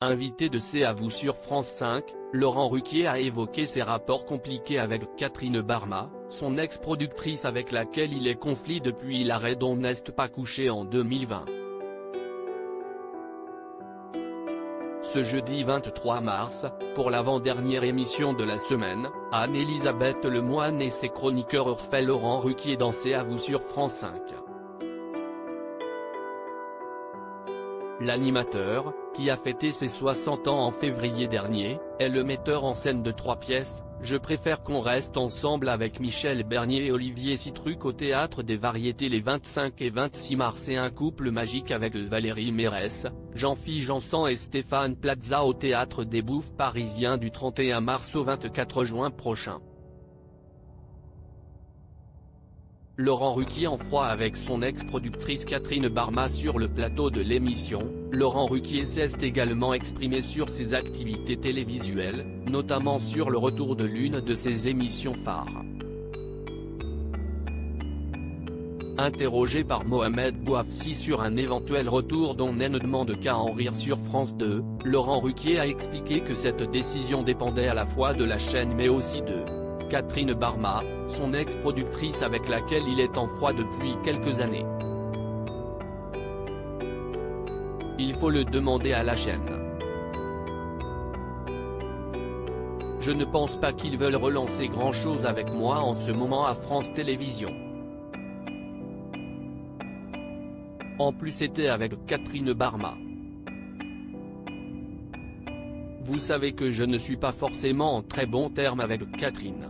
Invité de C'est à vous sur France 5, Laurent Ruquier a évoqué ses rapports compliqués avec Catherine Barma, son ex-productrice avec laquelle il est conflit depuis l'arrêt d'On n'est pas couché en 2020. Ce jeudi 23 mars, pour l'avant-dernière émission de la semaine, Anne-Elisabeth Lemoine et ses chroniqueurs reçoivent Laurent Ruquier dans C'est à vous sur France 5. L'animateur, qui a fêté ses 60 ans en février dernier, est le metteur en scène de 3 pièces, Je préfère qu'on reste ensemble avec Michel Bernier et Olivier Sitruk au Théâtre des Variétés les 25 et 26 mars et Un couple magique avec Valérie Mérès, Jean-Philippe Janssen et Stéphane Plaza au Théâtre des Bouffes parisien du 31 mars au 24 juin prochain. Laurent Ruquier en froid avec son ex-productrice Catherine Barma sur le plateau de l'émission. Laurent Ruquier s'est également exprimé sur ses activités télévisuelles, notamment sur le retour de l'une de ses émissions phares. Interrogé par Mohamed Bouafsi sur un éventuel retour d'On ne demande qu'à en rire sur France 2, Laurent Ruquier a expliqué que cette décision dépendait à la fois de la chaîne mais aussi de Catherine Barma, son ex-productrice avec laquelle il est en froid depuis quelques années. Il faut le demander à la chaîne. Je ne pense pas qu'ils veulent relancer grand-chose avec moi en ce moment à France Télévisions. En plus c'était avec Catherine Barma. Vous savez que je ne suis pas forcément en très bons termes avec Catherine.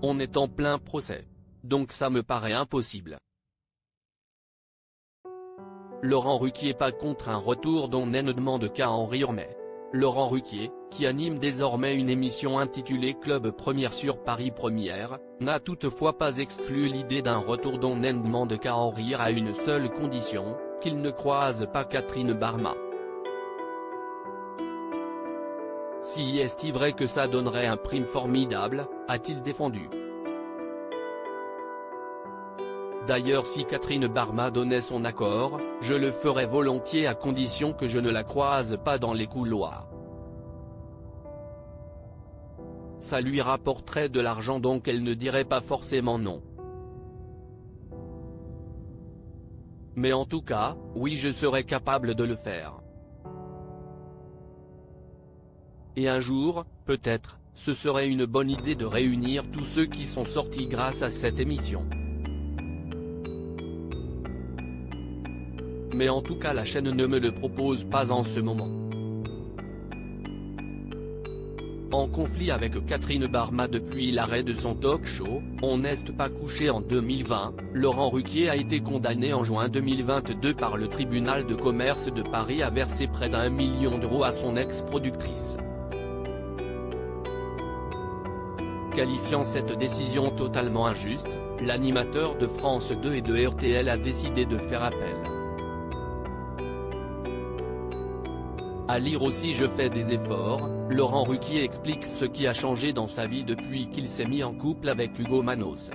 On est en plein procès. Donc ça me paraît impossible. Laurent Ruquier pas contre un retour d'On ne demande qu'à en rire mais. Laurent Ruquier, qui anime désormais une émission intitulée Club Première sur Paris Première, n'a toutefois pas exclu l'idée d'un retour d'On ne demande qu'à en rire à une seule condition, qu'il ne croise pas Catherine Barma. Si est-il vrai que ça donnerait un prime formidable, a-t-il défendu. D'ailleurs si Catherine Barma donnait son accord, je le ferais volontiers à condition que je ne la croise pas dans les couloirs. Ça lui rapporterait de l'argent donc elle ne dirait pas forcément non. Mais en tout cas, oui je serais capable de le faire. Et un jour, peut-être, ce serait une bonne idée de réunir tous ceux qui sont sortis grâce à cette émission. Mais en tout cas la chaîne ne me le propose pas en ce moment. En conflit avec Catherine Barma depuis l'arrêt de son talk-show, On n'est pas couché en 2020, Laurent Ruquier a été condamné en juin 2022 par le tribunal de commerce de Paris à verser près d'1 million d'euros à son ex-productrice. Qualifiant cette décision totalement injuste, l'animateur de France 2 et de RTL a décidé de faire appel. À lire aussi Je fais des efforts, Laurent Ruquier explique ce qui a changé dans sa vie depuis qu'il s'est mis en couple avec Hugo Manos.